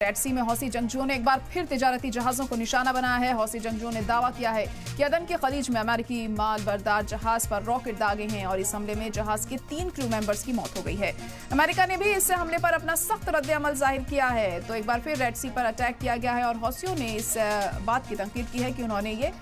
Red सी में हौसी जंगजुओं ने एक बार फिर तिजारती जहाजों को निशाना बनाया है। हौसी जंगजुओं ने दावा किया है कि अदन के खलीज में अमेरिकी माल बरदार जहाज पर रॉकेट दागे हैं और इस हमले में जहाज के 3 क्रू मेंबर्स की मौत हो गई है। अमेरिका ने भी इस हमले पर अपना सख्त रद्द-ए-अमल जाहिर किया है। तो एक बार फिर रेड सी पर अटैक किया गया है और हौसियों ने इस बात की तंकीद की है कि उन्होंने ये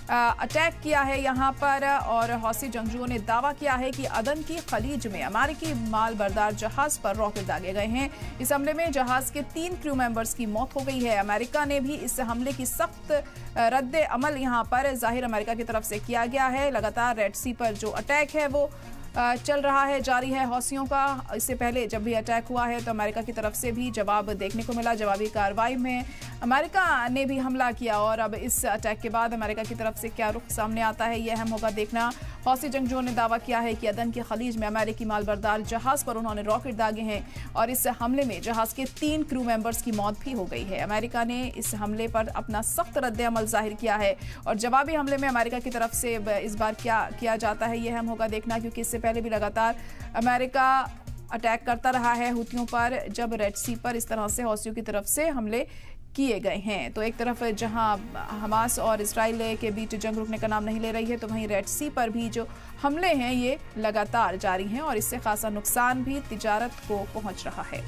अटैक किया है यहाँ पर। और हौसी जंगजुओं ने दावा किया है कि अदन की खलीज में अमेरिकी माल बरदार जहाज पर रॉकेट दागे गए हैं। इस हमले में जहाज के 3 क्रू मेंबर्स की मौत हो गई है। अमेरिका ने भी इस हमले की सख्त रद्द अमल यहाँ पर जाहिर अमेरिका की तरफ से किया गया है। लगातार रेड सी पर जो अटैक है वो चल रहा है, जारी है हौसियों का। इससे पहले जब भी अटैक हुआ है तो अमेरिका की तरफ से भी जवाब देखने को मिला। जवाबी कार्रवाई में अमेरिका ने भी हमला किया और अब इस अटैक के बाद अमेरिका की तरफ से क्या रुख सामने आता है यह अहम होगा देखना। हौसी जंगजुओं ने दावा किया है कि अदन के खलीज में अमेरिकी मालबरदार जहाज पर उन्होंने रॉकेट दागे हैं और इस हमले में जहाज के 3 क्रू मेंबर्स की मौत भी हो गई है। अमेरिका ने इस हमले पर अपना सख्त रद्द-ए-अमल जाहिर किया है और जवाबी हमले में अमेरिका की तरफ से इस बार क्या किया जाता है यह अहम होगा देखना, क्योंकि इससे पहले भी लगातार अमेरिका अटैक करता रहा है हुतियों पर जब रेड सी पर इस तरह से हौसियों की तरफ से हमले किए गए हैं। तो एक तरफ जहां हमास और इजराइल के बीच जंग रुकने का नाम नहीं ले रही है तो वहीं रेड सी पर भी जो हमले हैं ये लगातार जारी हैं और इससे खासा नुकसान भी तिजारत को पहुंच रहा है।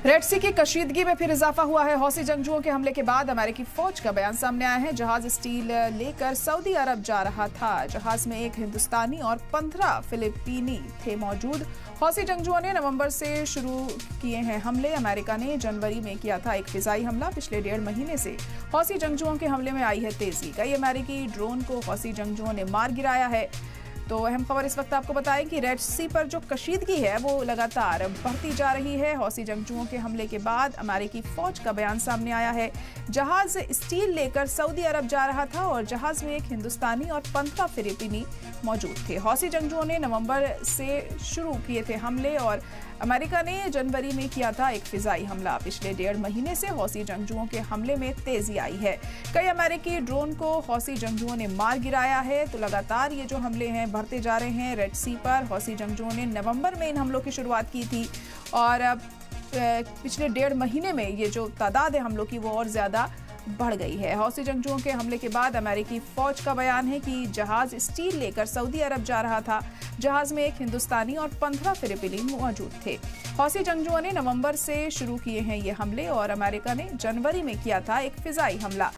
रेड सी की कशीदगी में फिर इजाफा हुआ है। हौसी जंगजुओं के हमले के बाद अमेरिकी फौज का बयान सामने आया है। जहाज स्टील लेकर सऊदी अरब जा रहा था। जहाज में एक हिंदुस्तानी और 15 फिलिपीनी थे मौजूद। हौसी जंगजुओं ने नवंबर से शुरू किए हैं हमले। अमेरिका ने जनवरी में किया था एक फिजाई हमला। पिछले 1.5 महीने से हौसी जंगजुओं के हमले में आई है तेजी। कई अमेरिकी ड्रोन को हौसी जंगजुओं ने मार गिराया है। तो अहम खबर इस वक्त आपको बताएं कि रेड सी पर जो कशीदगी है वो लगातार बढ़ती जा रही है। हौसी जंगजुओं के हमले के बाद अमेरिकी फौज का बयान सामने आया है। जहाज स्टील लेकर सऊदी अरब जा रहा था और जहाज में एक हिंदुस्तानी और 15 फिलिपीनी मौजूद थे। हौसी जंगजुओं ने नवंबर से शुरू किए थे हमले और अमेरिका ने जनवरी में किया था एक फिजाई हमला। पिछले 1.5 महीने से हौसी जंगजुओं के हमले में तेजी आई है। कई अमेरिकी ड्रोन को हौसी जंगजुओं ने मार गिराया है। तो लगातार ये जो हमले हैं बढ़ते जा रहे हैं। रेड सी पर हौसी जंगजुओं ने नवंबर में इन हमलों की शुरुआत की थी और पिछले 1.5 महीने में ये जो तादाद है हमलों की वो और ज्यादा बढ़ गई है। हौसी जंगजुओं के हमले के बाद अमेरिकी फौज का बयान है कि जहाज स्टील लेकर सऊदी अरब जा रहा था। जहाज में एक हिंदुस्तानी और 15 फिलिपीनी मौजूद थे। हौसी जंगजुओं ने नवंबर से शुरू किए हैं ये हमले और अमेरिका ने जनवरी में किया था एक फिजाई हमला।